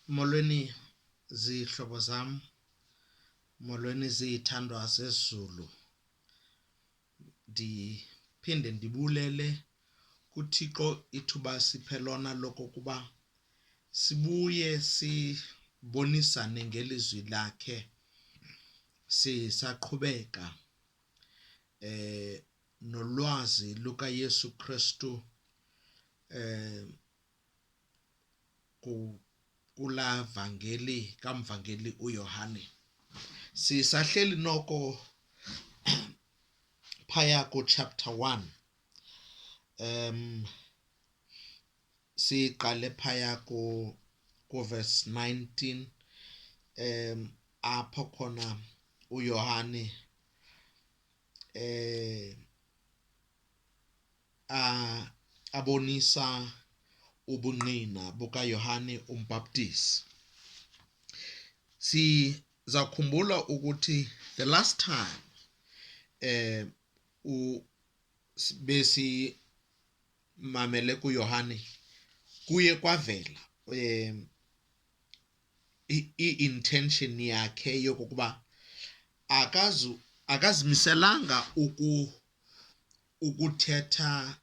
Molweni zihlobo zam, molweni zithandwa zezulu. Ndiphinde ndibulele kuThixo ithuba siphe lona lokokuba sibuye sibonisane ngelizwi lakhe sisaqhubeka nolwazi luka Yesu Kristu kula vangeli kamvangeli uYohane. Sisahleli noko phaya ku chapter 1. Siqale phaya ku verse 19 apho khona uYohane abonisa ubungqina bukaYohane umbhaptizi. Sizakhumbula ukuthi the last time besi mamele kuYohane kuye kwavela i-intention yakhe yokuba akazimiselanga ukuthetha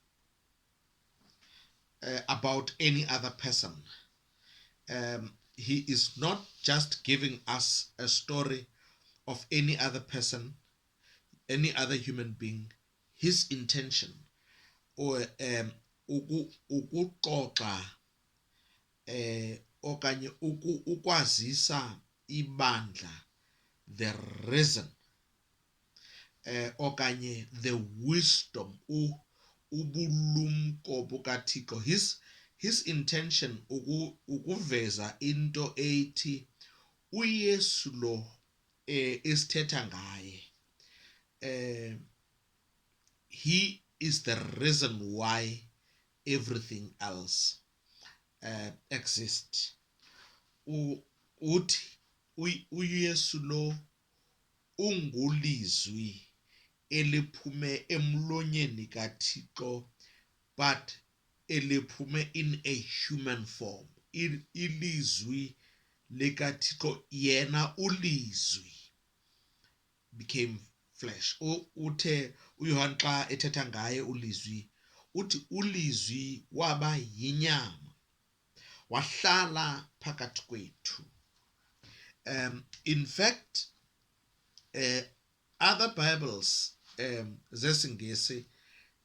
about any other person. He is not just giving us a story of any other person, any other human being. His intention or ukuxoxa okanye ukwazisa ibandla the reason okanye the wisdom ubulumko bukaThixo. His intention ukuveza into ethi uYesu lo esithetha ngaye, he is the reason why everything else exists. Uthi uYesu lo ungulizwi eliphume emlonyeni kaThixo, but eliphume in a human form. Ilizwi likaThixo, yena ulizwi, became flesh. Uthe uYohane xa ethetha ngaye ulizwi, uthi ulizwi waba yinyama wahlala phakathi kwethu. In fact, other Bibles zesingesi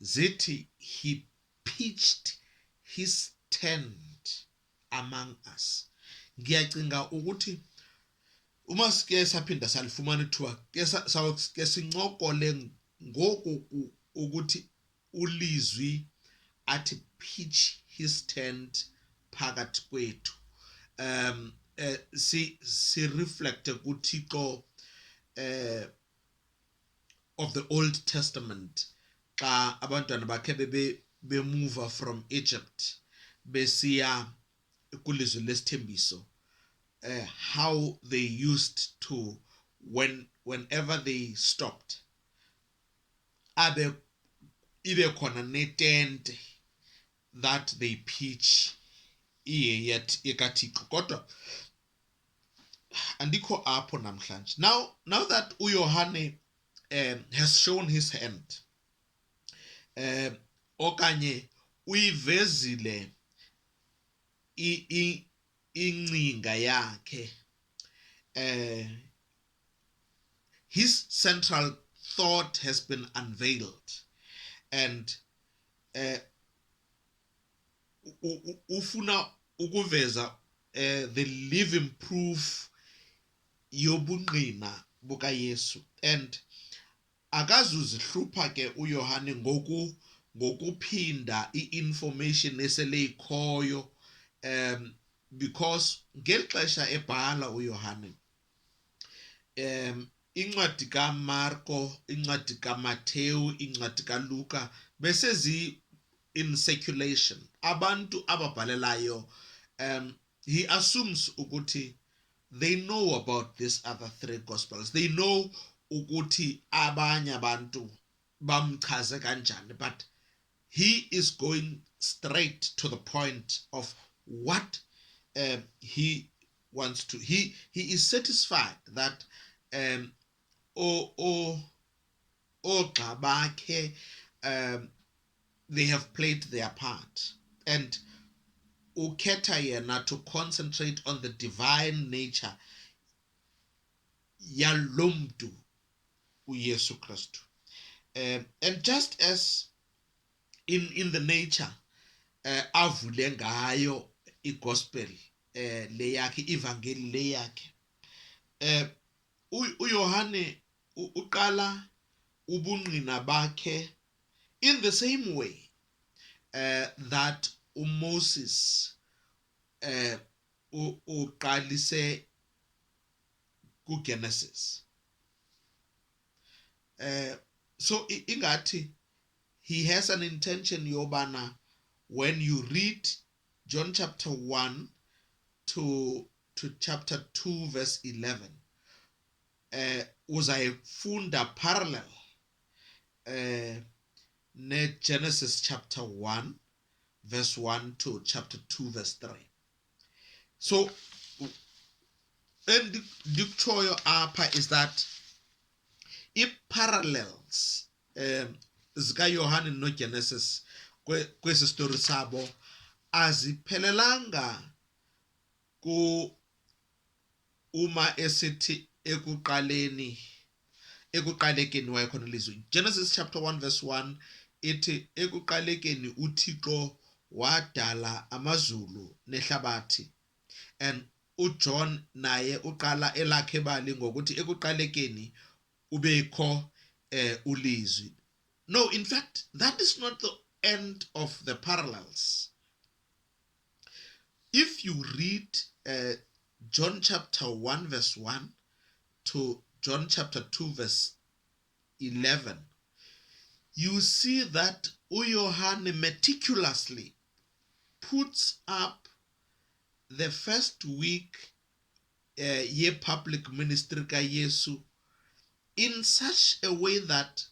zithi he pitched his tent among us. Ngiyacinga ukuthi uma sike saphinda salifumana ithuba ke sincokole ngoku ukuthi ulizwi athi pitch his tent phakathi kwethu. Si reflect kuThixo of the Old Testament xa abantwana bakhe be move from Egypt besiya kulizwe lesithembiso, how they used to, whenever they stopped, ibe khona netente that they pitch yet ekaThixo. Kodwa andikho apho namhlanje. Now that uYohane has shown his hand, okanye uyivezile ingcinga yakhe, his central thought has been unveiled, and ufuna ukuveza the living proof yobungqina buka Yesu. And akazuzihlupha ke uYohane ngokuphinda i-information esele ikhoyo, because ngeli xesha ebhala uYohane incwadi kaMarko, incwadi kaMathewu, incwadi kaLuka besezi in circulation. Abantu ababhalelayo, he assumes ukuthi they know about these other three gospels. They know ukuthi abanye abantu bamchaze kanjani, but he is going straight to the point of what he wants to, he is satisfied that oogxa bakhe they have played their part, and ukhetha yena to concentrate on the divine nature yalo mntu uYesu Kristu. And just as in the nature avule ngayo igospel le yakhe, ivangeli le yakhe, uYohane uqala ubungqina bakhe in the same way that uMoses uqalise kuGenesis. So ingathi he has an intention yobana when you read John chapter 1 to chapter 2 verse 11, uzayifunda parallel ne Genesis chapter 1 verse 1 to chapter 2 verse 3. So endikutshoyo apha is that i-parallels zikaYohane noGenesis kwesi story sabo aziphelelanga uma esithi ekuqalekeni wayekhona ilizwi. Genesis chapter 1 verse 1 ithi ekuqalekeni uThixo wadala amazulu nehlabathi, and uJohn naye uqala elakhe bali ngokuthi ekuqalekeni ubekho ulizwi. No, in fact, that is not the end of the parallels. If you read John chapter 1 verse 1 to John chapter 2 verse 11, you see that uYohane meticulously puts up the first week ye public ministry ka Yesu in such a way that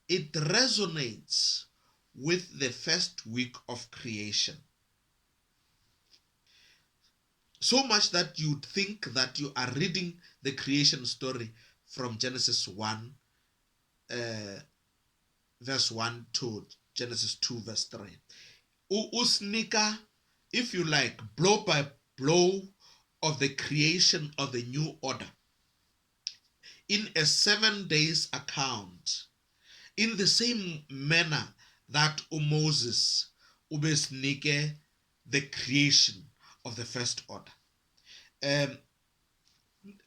it resonates with the first week of creation. So much that you'd think that you are reading the creation story from Genesis 1 verse 1 to Genesis 2 verse 3. Usnika, if you like, blow by blow of the creation of the new order in a 7 days account, in the same manner that Moses ubesnike the creation of the first order.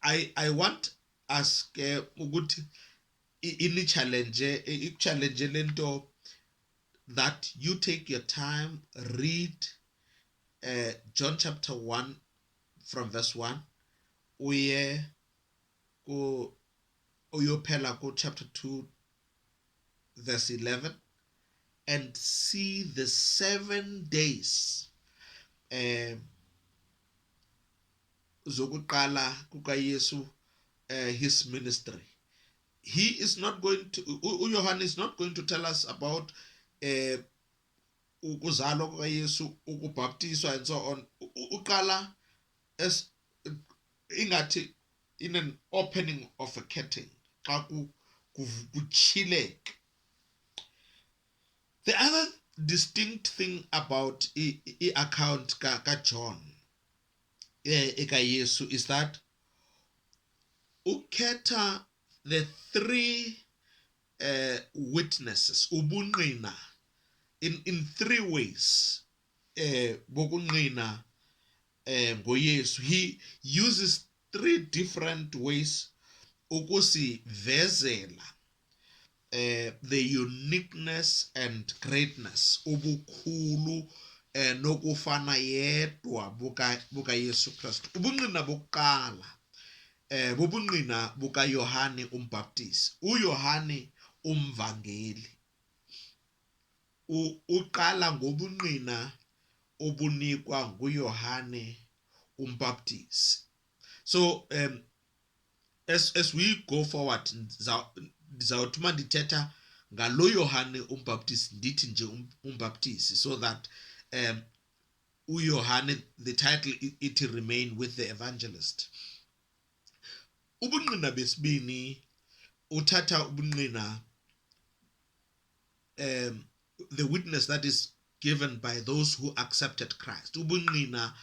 I want us ukuthi challenge lento that you take your time, read John chapter 1 from verse 1 uye uyophela ku chapter 2 verse 11 and see the 7 days zokuqala kukaYesu his ministry. He is not going to, uYohane is not going to tell us about ukuzalwa kukaYesu, ukubhaptizwa and so on. Uqala as ingathi in an opening of a curtain. The other distinct thing about the account ka John eka Yesu is that ukhetha the three witnesses, ubungqina, in three ways bokungqina ngoYesu. He uses three different ways ukusivezela the uniqueness and greatness, ubukhulu nokufana yedwa buka Yesu Kristu. Ubungqina bokuqala bubungqina buka Yohane umbhaptisi. uYohane umvangeli uqala ngobungqina obunikwa nguYohane umbhaptisi. So as we go forward ndizawuthuma ndithetha ngalo Yohane umbhaptisi ndithi nje umbhaptisi, so that uYohane, the title it remain with the evangelist. Ubungqina besibini uthatha ubungqina, the witness that is given by those who accepted Christ. Ubungqina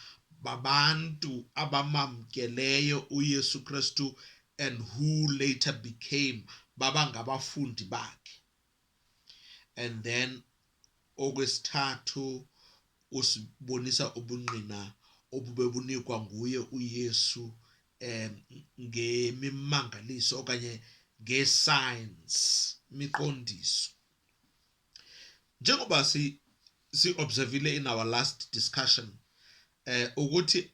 babantu abamamkeleyo uYesu Kristu and who later became babangabafundi bakhe. And then okwesithathu usibonisa ubungqina obubebunikwa nguye uYesu ngemimangaliso okanye ngesigns, miqondiso. Njengoba si observile in our last discussion ukuthi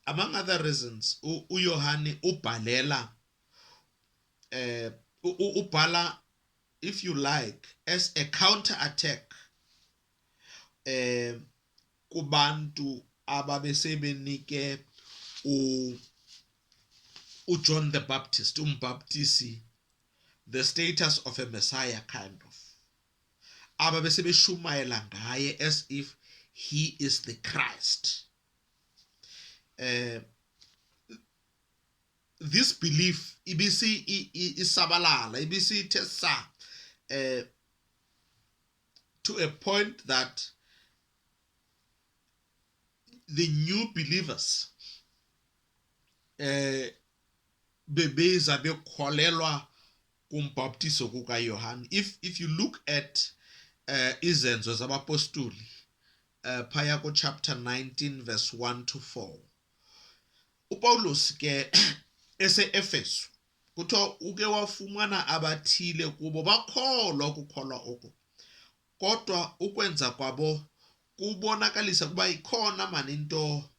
among other reasons uYohane ubhalela ubhala, if you like, as a counter attack kubantu ababesebenike uJohn the Baptist, umbaptisi, the status of a Messiah kind of. Ababesebeshumayela ngaye as if he is the Christ. This belief ibisi isabalala, ibisi tesa to a point that the new believers bebeza bekholelwa kumbaptiso kukaYohane. If you look at izenzo zabapostoli phaya ku chapter 19 verse 1 to 4, uPaulus ke ese-Efesu kuthiwa uke wafumana abathile kubo bakholwa ukukholwa oko, kodwa ukwenza kwabo kubonakalisa kuba ikhona mani into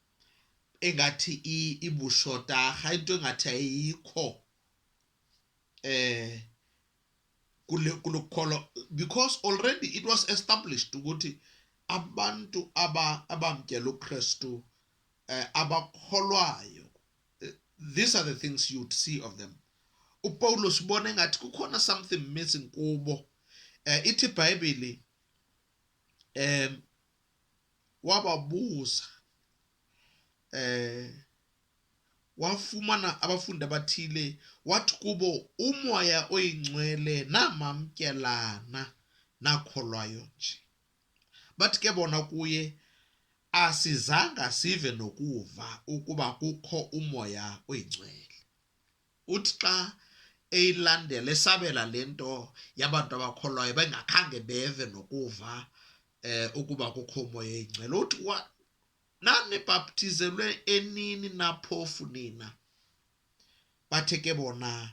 engathi ibushotarha, into engathi ayikho kulukholwa, because already it was established ukuthi abantu abamkela uKristu abakholwayo, these are the things you'd see of them. uPaulus ubona engathi kukhona something missing kubo. Ithi iBhayibhile wababuza wafumana abafundi abathile, wathi kubo umoya oyingcwele namamkelana nakholwayo nje. Bathi ke bona kuye asizanga sive nokuva ukuba kukho umoya oyingcwele. Uthi xa eyilandela esabela lento yabantu abakholwayo bengakhange beve nokuva ukuba kukho umoya oyingcwele. Uthi nanibhaptizelwe enini naphofu nina? Bathe ke bona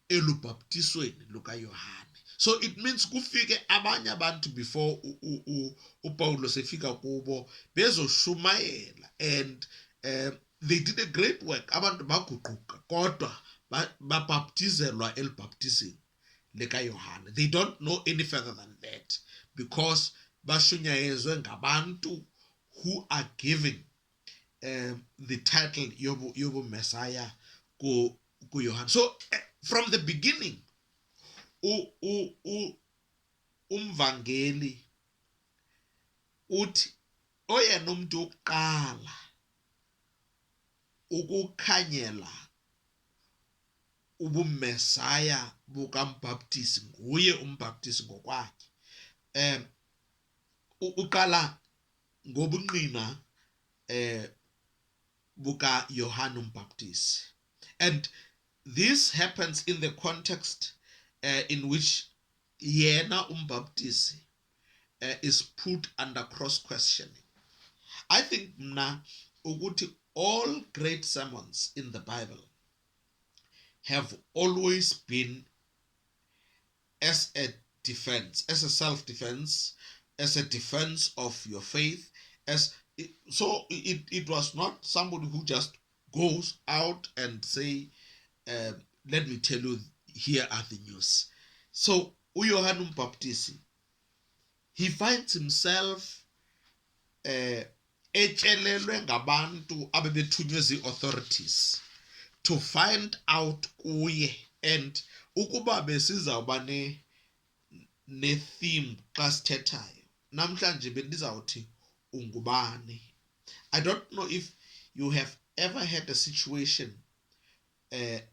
elubhaptisweni lukaYohane. So it means kufike abanye abantu before uPaulos efika kubo bezoshumayela, and they did a great work. Abantu baguquka kodwa babaptizelwa elubhaptisini likaYohane. They don't know any further than that because bashunyayezwe ngabantu who are giving the title yobu Messiah kuYohane. So from the beginning umvangeli uthi oyena umuntu wokuqala ukukhanyela ubumesaya bukambaptisi nguye umbaptisi ngokwakhe. Uqala ngobungqina buka Yohane umbaptisi, and this happens in the context in which yena umbaptisi is put under cross questioning. I think mna ukuthi all great sermons in the Bible have always been as a defense, as a self-defense, as a defense of your faith. So it was not somebody who just goes out and say, let me tell you, here are the news. So uYohane umbaptisi, he finds himself etshelelwe ngabantu abebethunywe zi-authorities to find out kuye, and ukuba besizawuba ne-theme xa sithethayo namhlanje bendizawuthi ungubani. I don't know if you have ever had a situation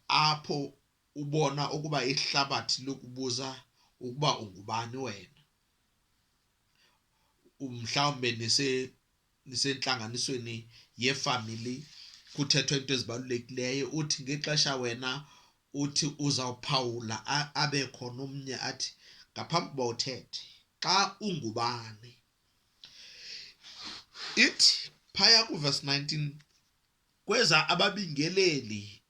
apho ubona ukuba ihlabathi lokubuza ukuba ungubani wena. Mhlawumbe nisentlanganisweni yefamily kuthethwa into ezibalulekileyo, uthi ngexesha wena uthi uzawuphawula abe khona omnye athi ngaphambi kuba uthethe, xa ungubani. Ithi phaya kuverse 19, kweza ababingeleli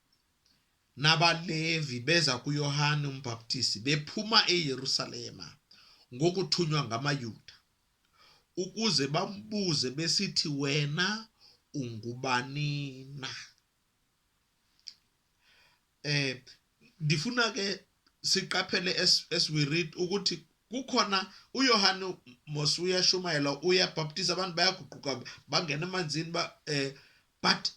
nabalevi beza kuYohane umbhaptizi bephuma eYerusalema ngokuthunywa ngamaYuda, ukuze bambuze besithi, wena ungubani na? Ndifuna ke siqaphele as we read ukuthi kukhona uYohane mos uyashumayela, uyabhaptiza, abantu bayaguquka bangena emanzini but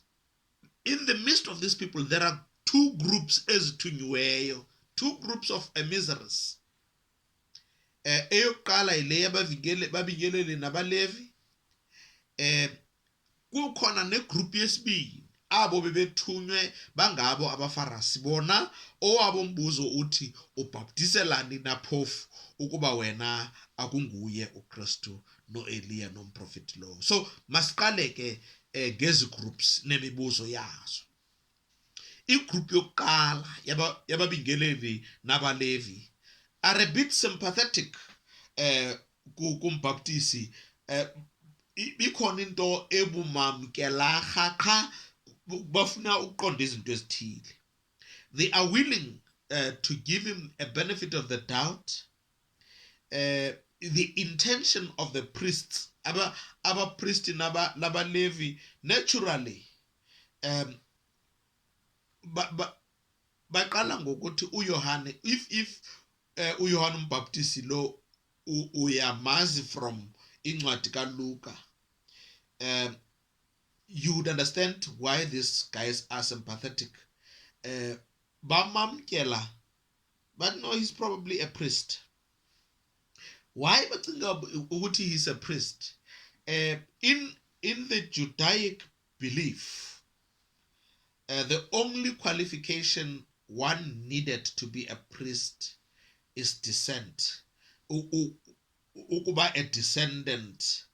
in the midst of these people there are two groups ezithunyiweyo, two groups of emissaries. Eyokuqala yile babingeleli nabalevi. Kukhona negroup yesibini abo bebethunywe bangabo abafarisi, bona owabo mbuzo uthi ubhaptiselani na phofu ukuba wena akunguye uKristu noEliya nomprofeti lo. So masiqale ke ngezi groups nemibuzo yazo. Igroup yokuqala yababingeleli nabalevi are a bit sympathetic kumbhaptisi. Ikhona into ebumamkela qha bafuna ukuqonda izinto ezithile. They are willing to give him a benefit of the doubt. The intention of the priests, abapristi nabalevi, naturally baqala ngokuthi uYohane, if uYohane umbhaptizi lo uyamazi from incwadi kaLuka, you would understand why these guys are sympathetic. Bamamkela, but no, he's probably a priest. Why bacinga ukuthi he's a priest? In the Judaic belief, the only qualification one needed to be a priest is descent. Ukuba a descendant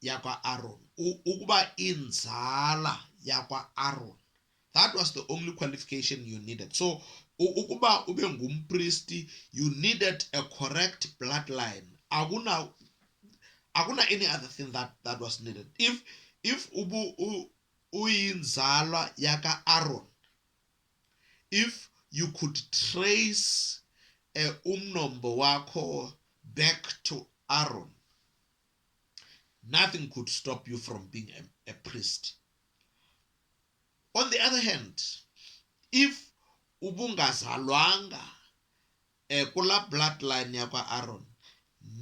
yakwa Aaron, ukuba inzala yakwa Aaron. That was the only qualification you needed. So ukuba ube ngumpristi, you needed a correct bloodline. Akuna any other thing that was needed. If uyinzalwa yaka Aaron, if you could trace umnombo wakho back to Aaron, nothing could stop you from being a priest. On the other hand, if ubungazalwanga kula bloodline yakwa Aaron,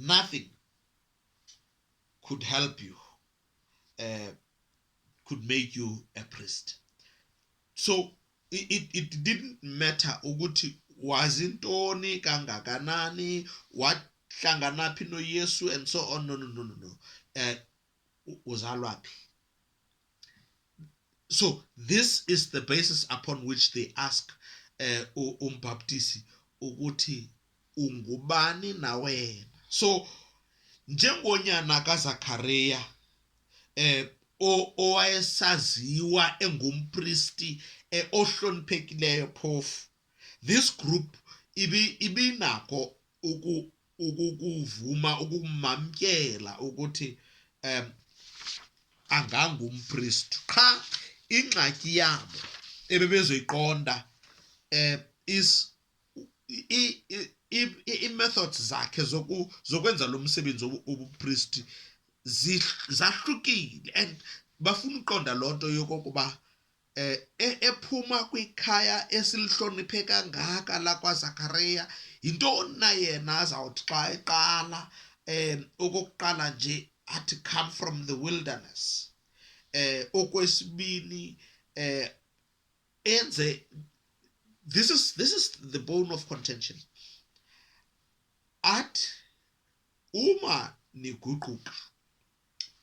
nothing could help you, could make you a priest. So it didn't matter ukuthi wazintoni kangakanani, wahlangana phi noYesu and so on. No. Uzalwaphi. So this is the basis upon which they ask umbhaptizi ukuthi ungubani na wena. So njengonyana kaZakhariya owayesaziwa engumpristi ohloniphekileyo phofu, this group ibinako ukuvuma, ukumamkela ukuthi angangumpristi. Qha ingxaki yabo ebebezoyiqonda is i-methods zakhe zokwenza lo msebenzi obupristi zahlukile, and bafuna uqonda loo nto yokokuba ephuma kwikhaya esilihloniphe kangaka lakwaZakhariya, yintoni na yena azawuthi xa eqala okokuqala nje athi come from the wilderness. Okwesibini enze, this is the bone of contention. Athi uma niguquka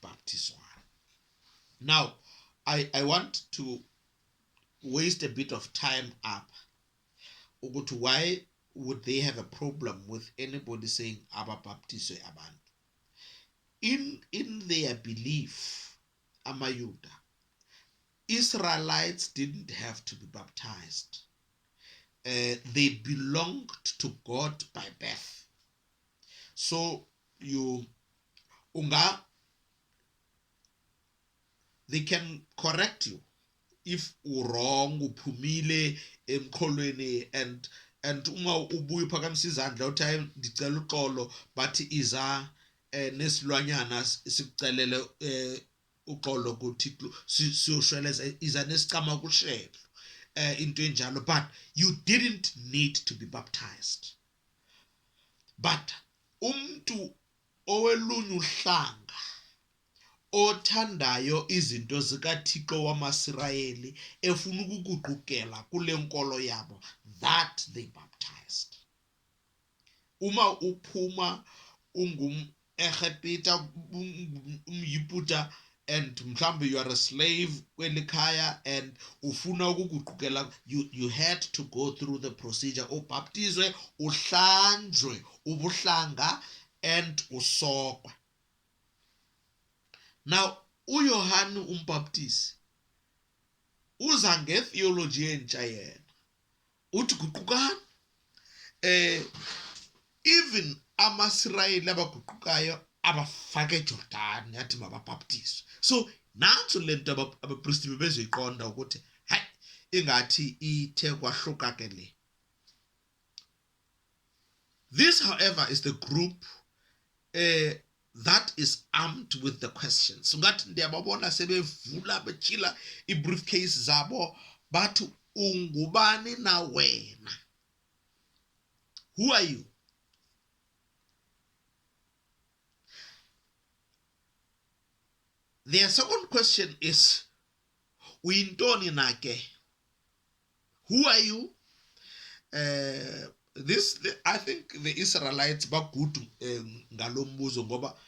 baptizwana, Now, I want to waste a bit of time up to why would they have a problem with anybody saying ababhaptizwe abantu. In their belief, amayuda, Israelites didn't have to be baptized. They belonged to God by birth. So you unga they can correct you if wrong uphumile emkholweni and uma ubuye uphakamisa izandla uthi ndicela uxolo but iza nesilwanyana sikucelele uxolo kuThixo siyoshweleza iza nesicama kushelo into enjalo, but you didn't need to be baptized. But umntu owelunye uhlanga othandayo izinto zikaThixo wamasirayeli efuna ukuguqukela kule nkolo yabo, that they baptized. Uma uphuma ungumEgipta umyiputa and mhlambe you are a slave kwelikhaya and ufuna ukuguqukela, you had to go through the procedure, ubhaptizwe, uhlanjwe ubuhlanga and usokwe. Now uYohane umbhaptizi uza ngetheology entsha yena uthi guqukani. Even amasirayeli abaguqukayo abafake eJordan yathi mababhaptizwe. So nanso lento abapristi bebezoyiqonda ukuthi hayi ingathi ithe kwahluka ke le. This, however, is the group that is armed with the questions. Ungathi ndiyababona sebevula bechila i-briefcase zabo bathi ungubani na wena? Who are you? Their second question is uyintoni na ke? Who are you? I think the Israelites bagudu ngalo mbuzo ngoba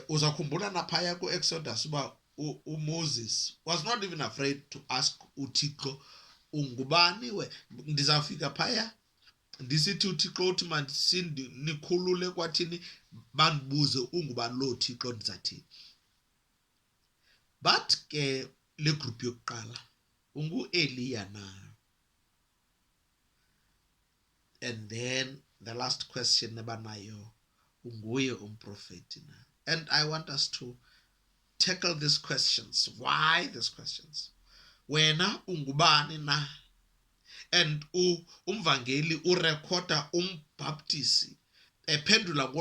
uzakhumbula naphaya ku-Exodus uba uMoses was not even afraid to ask uThixo ungubani we? Ndizafika phaya ndisithi uThixo uthi mandisindi nikhulule kwathini bandibuze ungubani lo Thixo ndizathini. But ke le group yokuqala ungu-Eliya na. And then the last question nebanayo unguye umprofeti na. And I want us to tackle these questions. Why these questions? Wena ungubani na? And umvangeli urekorda umbhaptisi ephendula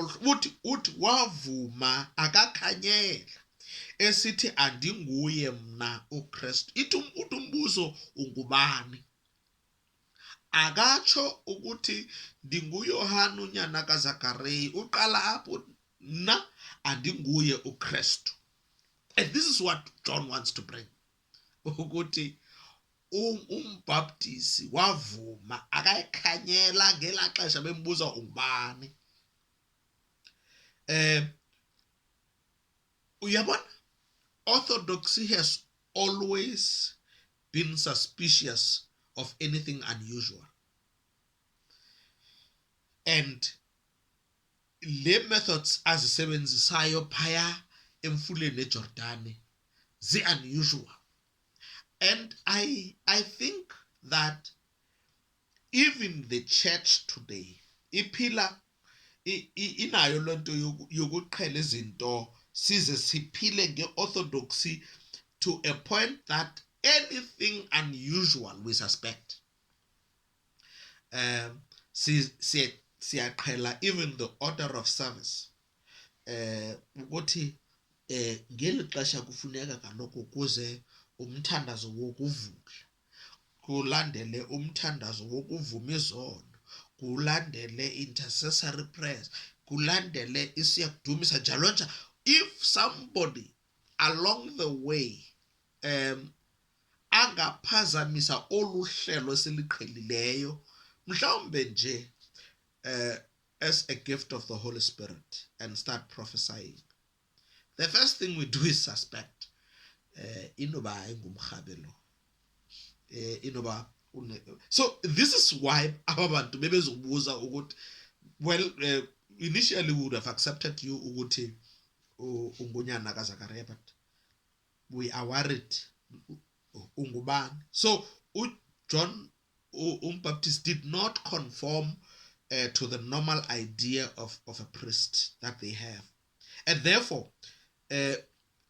uthi wavuma akakhanyela esithi andinguye mna uKristu. Ithi umbuzo ungubani? Akatsho ukuthi ndinguYohane unyana kaZakariya, uqala apho na andinguye uKristu. And this is what John wants to bring. Ukuthi umbhaptisi wavuma akayikhanyela ngela xesha bembuza ungubani. Uyabona, orthodoxy has always been suspicious of anything unusual. And le methods azisebenzisayo phaya emfuleni eJordani zi-unusual. And I think that even the church today iphila inayo lento yokuqhela izinto size siphile nge-orthodoxy to a point that anything unusual we suspect. Siyaqhela even the order of service ukuthi ngeli xesha kufuneka kaloku kuze umthandazo wokuvula, kulandele umthandazo wokuvuma izono, kulandele intercessory prayers, kulandele isiyakudumisa njalo nje. If somebody along the way angaphazamisa olu hlelo esiliqhelileyo mhlawumbe nje as a gift of the Holy Spirit and start prophesying, the first thing we do is suspect. inoba ingumrhabelo inoba so this is why abantu bebezobuza ukuthi well initially we would have accepted you ukuthi ungunyana kaZakaria, but we are worried ungubani. So John Baptist did not conform to the normal idea of a priest that they have, and therefore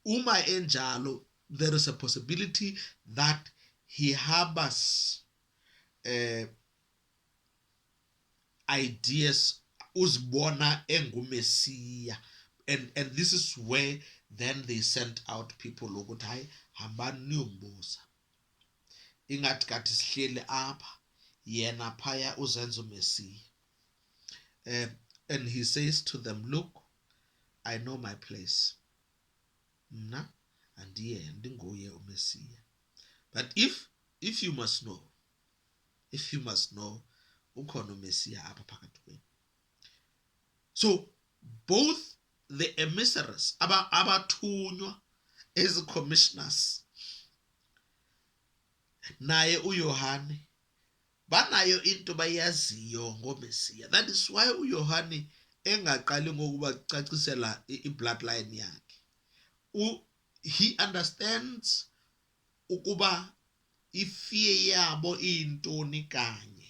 uma enjalo, there is a possibility that he harbors ideas uzibona engumesiya, and this is where then they sent out people ukuthi hayi hambani niyombuza ingathi kathi sihleli apha yena phaya uzenza umesiya. And he says to them, look, I know my place, mna andiye ndinguye umesiya, but if you must know ukhona umesiya apha phakathi kwenu. So both the emissaries abathunywa as commissioners naye uYohane banayo into bayaziyo ngomesiya. That is why uYohane engaqali ngokuba cacisela i-bloodline yakhe. He understands ukuba ifear yabo iyintoni kanye,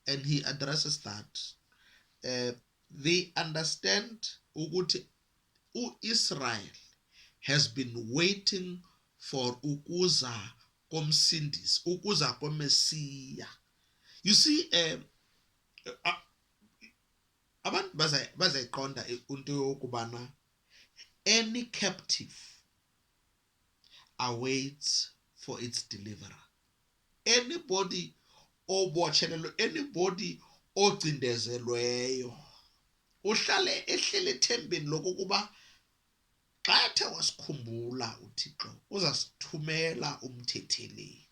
and he addresses that. They understand ukuthi Israel has been waiting for ukuza komsindisi, ukuza komesiya. You see, abantu bazayiqonda into yokubana any captive awaits for its deliverer. Anybody obotshelelwe, anybody ocindezelweyo uhlale ehlele ethembeni lokuba xa ethe wasikhumbula uThixo uzasithumela umthetheleli.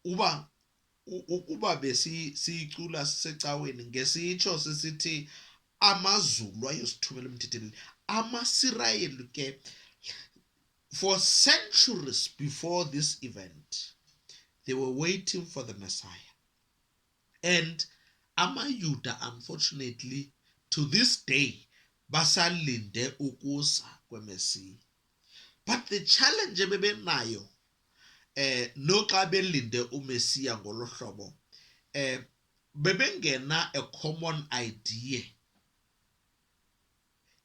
Uba besicula sisecaweni ngesitsho sisithi amazulu ayosithumela umthetheleli. AmaSirayeli ke, for centuries before this event, they were waiting for the Messiah. And AmaYuda, unfortunately, to this day, basalinde ukuza kweMesiya. But the challenge bebenayo, noxa belinde uMesiya ngolo hlobo, bebengena a common idea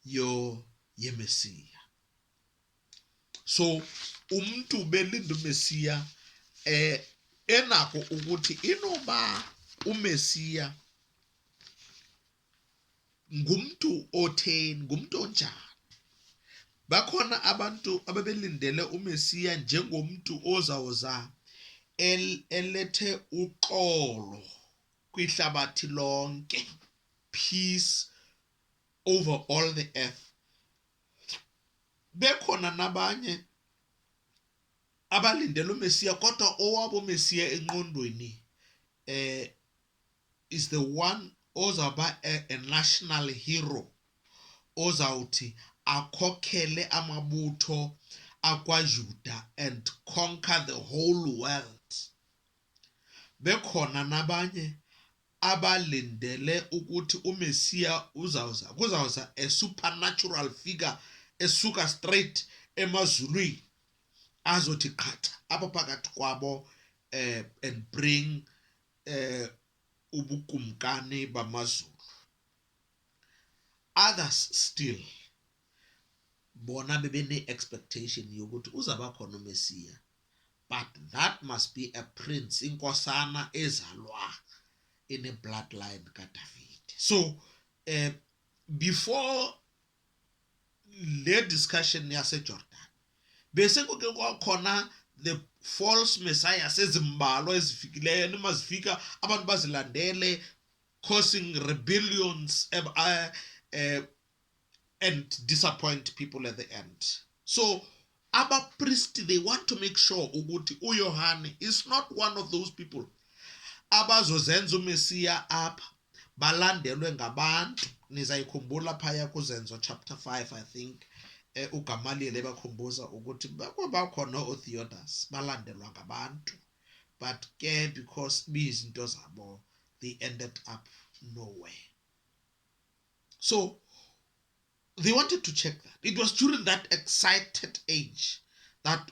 yeMesiya. So umuntu belinde uMesiya enakho ukuthi inoba uMesiya ngumntu otheni, ngumntu onjani. Bakhona abantu ababelindele uMesiya njengomntu ozawuza elethe uxolo kwihlabathi lonke, peace over all the earth. Bekhona nabanye abalindele uMesiya kodwa owabo uMesiya enqondweni is the one ozawuba a national hero, ozawuthi akhokhele amabutho akwaJuda and conquer the whole world. Bekhona nabanye abalindele ukuthi uMesiya kuzawuza a supernatural figure esuka straight emazulwini azothi qhatha apha phakathi kwabo and bring ubukumkani bamazulu. Others still bona bebene expectation yokuthi uzaba khona uMesiya, but that must be a prince, inkosana ezalwa in a bloodline kaDavid. So before le discussion yaseJordan bese kuke kwakhona the false messiahs ezimbalwa ezifikileyo nemazifika abantu bazilandele, causing rebellions and disappoint people at the end. So abapriest, they want to make sure ukuthi uYohane is not one of those people abazozenza uMesiya apha balandelwe ngabantu. Nizayikhumbula phaya kuZenzo chapter 5, I think, uGamaliel ebakhumbuza ukuthi bakhona oTheodas balandelwa ngabantu, but ke because bizinto zabo they ended up nowhere. So they wanted to check that. It was during that excited age that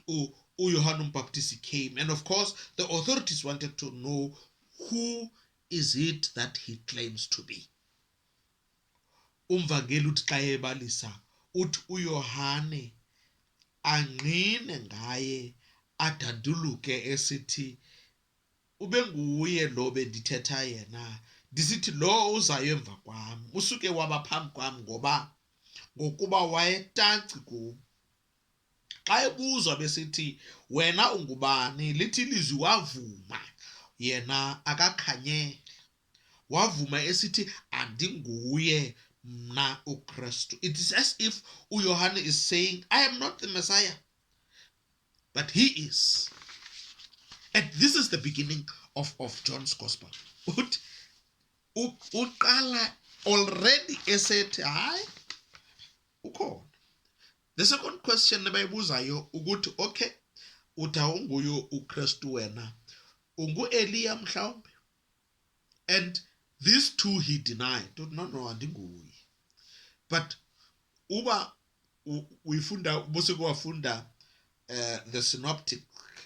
Johann Baptist came, and of course the authorities wanted to know who is it that he claims to be. Umvangeli uthi xa ebalisa uthi uYohane angqine ngaye adanduluke esithi ubenguye lo bendithetha yena, ndisithi lo uzayo emva kwam usuke waba phambi kwam ngokuba wayetanci kum. Xa ebuzwa besithi wena ungubani, lithi ilizwi wavuma, yena akakhanyela, wavuma esithi andinguye mna uKristu. It is as if uYohane is saying, I am not the Messiah, but he is. And this is the beginning of John's Gospel. Uqala already esethi hayi ukhona. The second question nebayibuzayo ukuthi okay, uthi awunguyo uKristu wena, ungu-Eliya mhlawumbe? And these two he denied. No, andinguye. But uba uyifunda bose kwafunda the synoptic,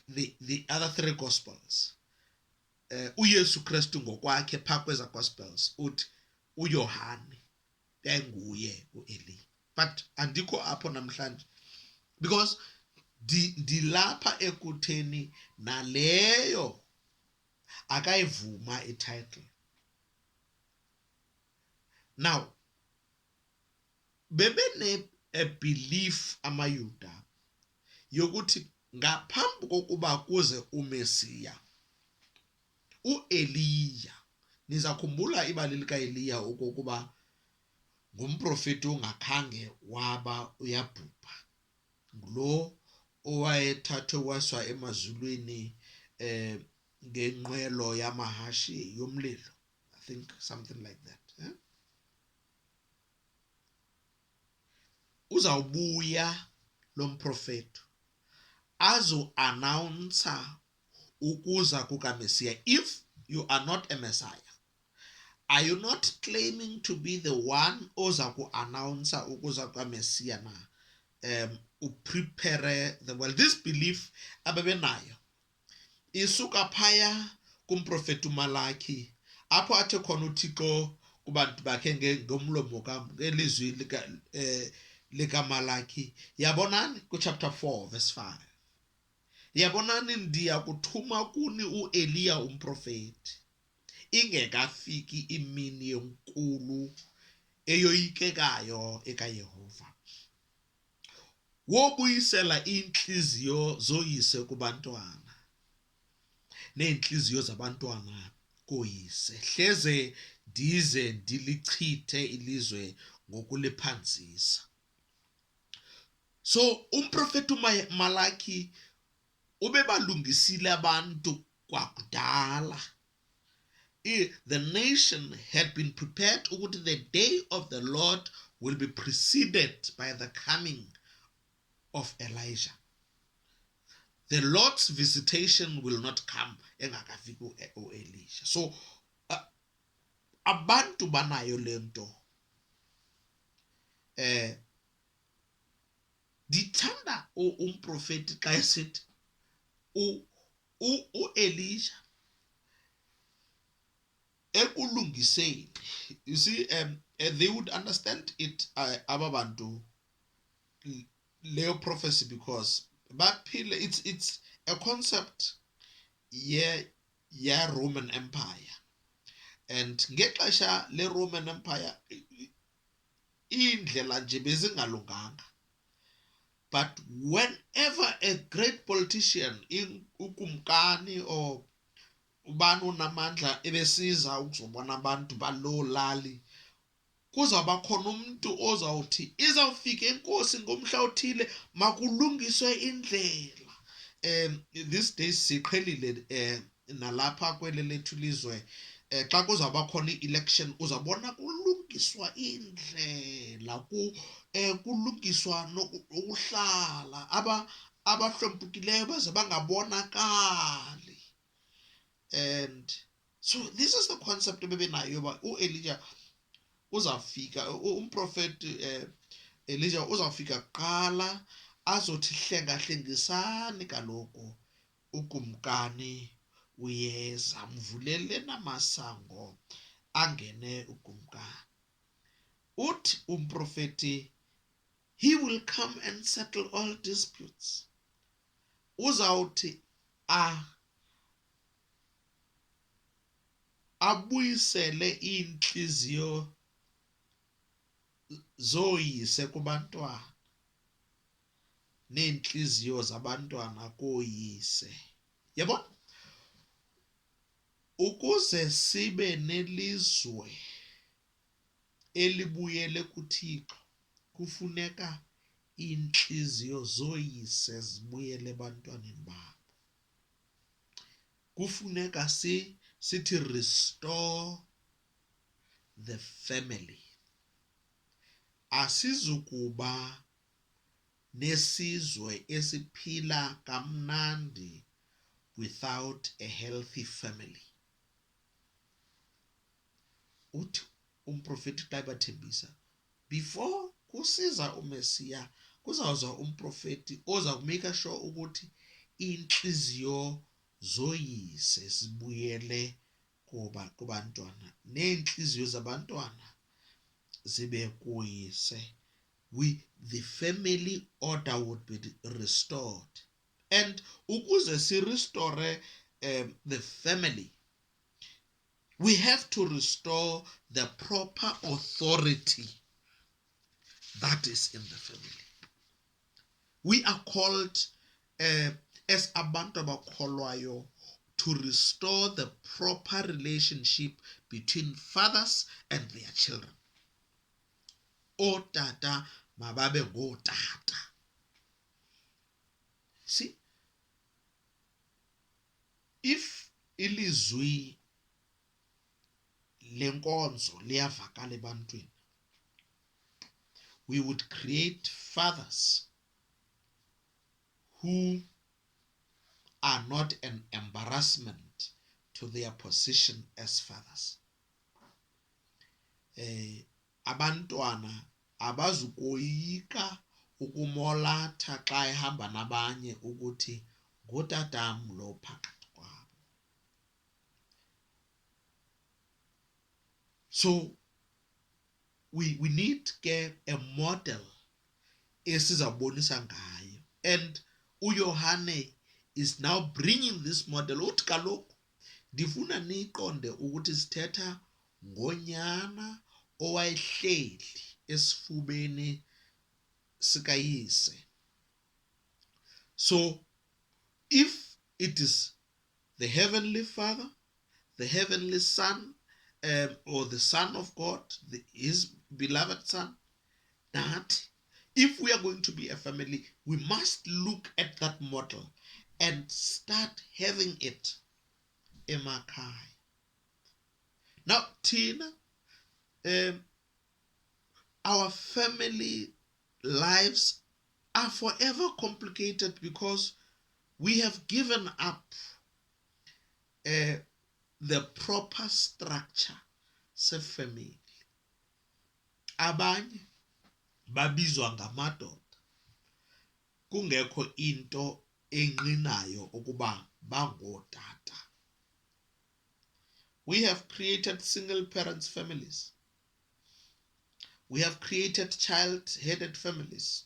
the other three gospels, uYesu Kristu ngokwakhe phaa kweza gospels uthi uYohane yanguye uEliya. But andikho apho namhlanje because dilapha ekutheni naleyo akayivuma ititle. Now bebene a belief amayuda yokuthi ngaphambi kokuba kuze uMesiya uEliya, niza khumbula ibali likaEliya okokuba ngumprofeti ongakhange waba uyabhubha, ngulo owayethathwe waswa emazulwini ngenqwelo yamahashi yomlilo, I think something like that. Uzawubuya lo mprofeti azo-announcer ukuza kukaMesiya. If you are not a Messiah, are you not claiming to be the one oza ku-announcer ukuza kukaMesiya na? Uprepare the world. This belief ababenayo isuka phaya kumprofeti uMalaki apho athe khona uThixo kubantu bakhe ngomlomo ngelizwi likaMalaki, yabonani kuchapter 4 verse 5, yabonani ndiya kuthuma kuni uEliya umprofeti ingekafiki imini yenkulu eyoyikekayo ekaYehova, wobuyisela inhliziyo zoyise kubantwana neenhliziyo zabantwana koyise, hleze ndize ndilichithe ilizwe ngokuliphanzisa. So umprofeti uMalaki ubebalungisile abantu kwakudala. The nation had been prepared ukuthi the day of the Lord will be preceded by the coming of Elijah. The Lord's visitation will not come engakafiki uElisha. So abantu banayo lento. Dithanda umprofeti xa esithi uElisha ekulungiseni. You see, they would understand it ababantu leyo prophecy because baphile, it's a concept ye Roman Empire, and ngexesha le Roman Empire indlela nje bezingalunganga. But whenever a great politician, ukumkani or ubani unamandla ebesiza ukuzobona abantu baloo lali, kuzawuba khona umuntu ozawuthi izawufika inkosi ngomhla othile makulungiswe indlela. These days siqhelile nalapha kweli lethu lizwe xa kuzawuba khona i-election uzawubona kulungiswa indlela kulungiswa nokuhlala abahlwempukileyo baze bangabonakali. And so this is the concept ebebenayo yoba uElijah uzawufika, umprofeti Elijah uzawufika kuqala azothi hlengahlengisani kaloku ukumkani uyeza, mvulele namasango angene ukumkani. Uthi umprofeti, he will come and settle all disputes. Uzawuthi abuyisele inhliziyo zoyise kubantwana neenhliziyo zabantwana koyise. Yabona, ukuze sibe nelizwe elibuyele kuThixo kufuneka inhliziyo zoyise zibuyele ebantwaneni babo. Kufuneka sithi restore the family. Asizukuba nesizwe esiphila kamnandi without a healthy family. Uthi umprofeti xa ebathembisa, before kusiza uMesiya kuzawuza umprofeti oza kumake sure ukuthi inhliziyo zoyise zibuyele kubantwana neenhliziyo zabantwana zibe kuyise. The family order would be restored. And ukuze si restore the family, we have to restore the proper authority that is in the family. We are called as abantu abakholwayo to restore the proper relationship between fathers and their children. Otata mababe ngotata. See, if ilizwi lenkonzo liyavakala ebantwini, we would create fathers who are not an embarrassment to their position as fathers. Abantwana abazukoyika ukumolatha xa ehamba nabanye ukuthi ngotatam lo phakathi kwabo. So we need ke a model esizabonisa ngayo, and uYohane is now bringing this model. Uthi kaloku ndifuna niqonde ukuthi sithetha ngonyana owayehleli esifubeni sikayise. So if it is the heavenly Father, the heavenly Son, or the Son of God, his beloved Son, that if we are going to be a family, we must look at that model and start having it emakhaya. Now, Tina, our family lives are forever complicated because we have given up the proper structure se-family. Abanye babizwa ngamadoda kungekho into enqinayo ukuba bangotata. We have created single parents families. We have created child-headed families.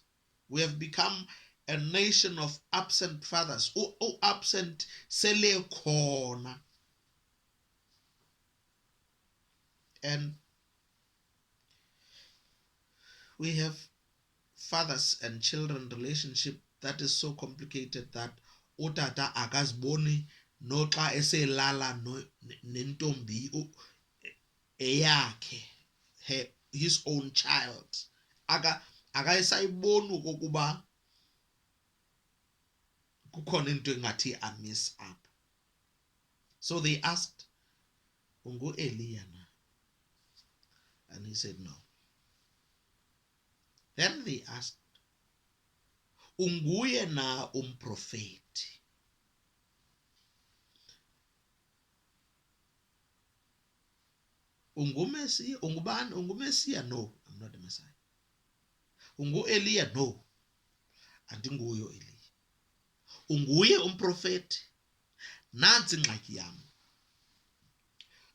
We have become a nation of absent fathers. Absent sele khona. And we have fathers and children relationship that is so complicated that utata akaziboni noxa eselala nentombi eyakhe, his own child, akayisayiboni okokuba kukhona into engathi a miss up. So they asked, ungu Elia na? And he said, no. Then they asked, unguye na umprofeti? Ungumesiya? Ungubani? Ungumesiya? No, I'm not the Messiah. Ungu Elia? No, andinguyo Elia. Unguye umprofeti? Nansi ingxaki yam.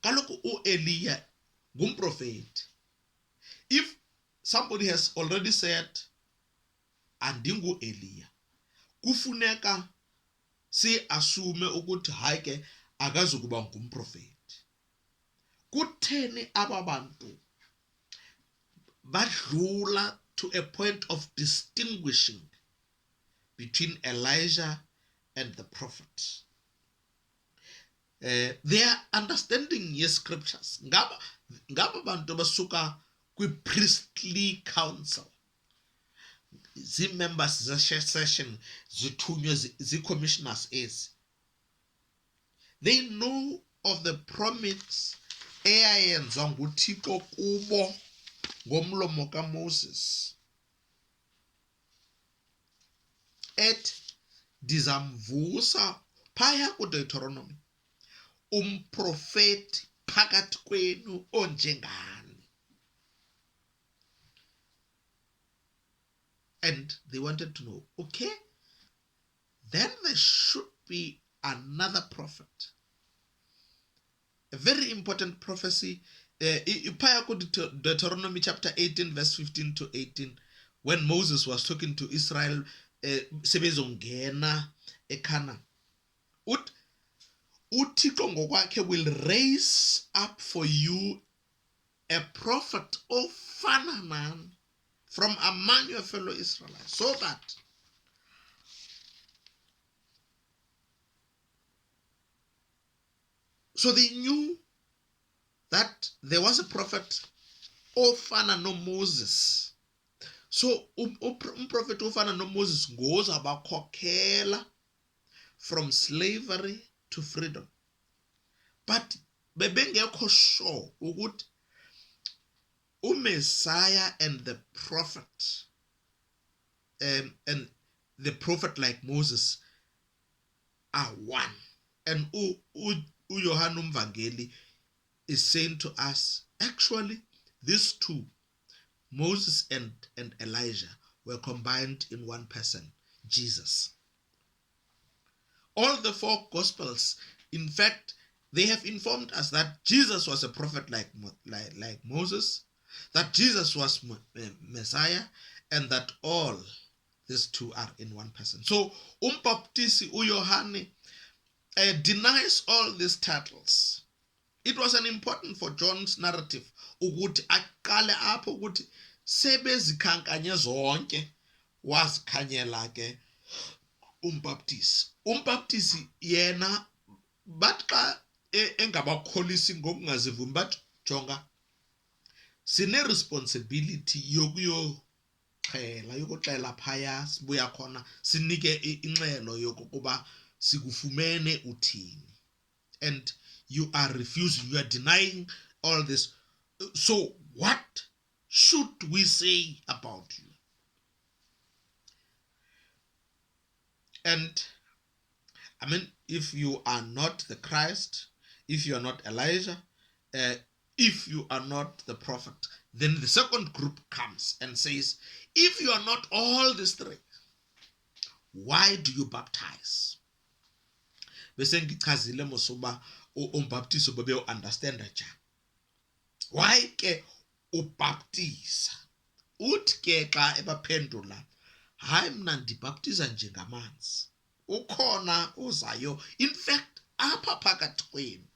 Kaloku uElia ngumprofeti. If somebody has already said andingu Elia, kufuneka si assume ukuthi hayi ke akazukuba ngumprofeti. Kutheni aba bantu badlula to a point of distinguishing between Elijah and the prophet? Their understanding yes scriptures ngaba bantu basuka kwi-priestly council, zii-members ze-session zithunywe zii-commissioners ezi. They know of the promise eyayenzwa nguThixo kubo ngomlomo kaMoses, ethi ndizamvusa phaya kuDeuteronomy umprofeti phakathi kwenu onjengani. And they wanted to know, okay, then there should be another prophet, a very important prophecy. Deuteronomy chapter 18 verse 15 to 18, when Moses was talking to Israel, sebezongena eKhanani, uThixo ngokwakhe will raise up for you a prophet ofana nani from among your fellow Israelites, so they knew that there was a prophet ofana no Moses. So prophet ofana no Moses ngozabakhokhela from slavery to freedom. But bebengekho sure ukuthi Messiah and the prophet, and the prophet like Moses are one. And uYohane Umvangeli is saying to us, actually, these two, Moses and Elijah, were combined in one person, Jesus. All the four Gospels, in fact, they have informed us that Jesus was a prophet like Moses, that Jesus was Messiah, and that all these two are in one person. So, Umbaptisi uYohane denies all these titles. It was an important for John's narrative ukuthi aqale apho ukuthi sebezikhankanye zonke wazikhanyela ke umbaptisi yena bathi xa engabakholisi ngokungazivumi bathi jonga sine-responsibility yokuxela phaya sibuya khona sinike inxelo yokuba sikufumene uthini, and you are refusing, you are denying all this. So what should we say about you? And I mean, if you are not the Christ, if you are not Elijah, if you are not the prophet, then the second group comes and says, if you are not all these three, why do you baptize? Bese ngichazile mosoba umbaptizo babe understand njani. Why ke ubaptiza? Uthi ke xa ebaphendula, hayi mna ndibaptiza nje ngamanzi. Ukhona uzayo. In fact, apha phakathi kwenu,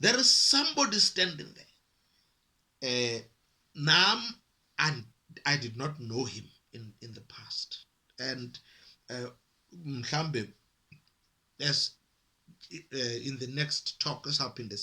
there is somebody standing there. And I did not know him in the past. And mhlambe as in the next talk esawuphinde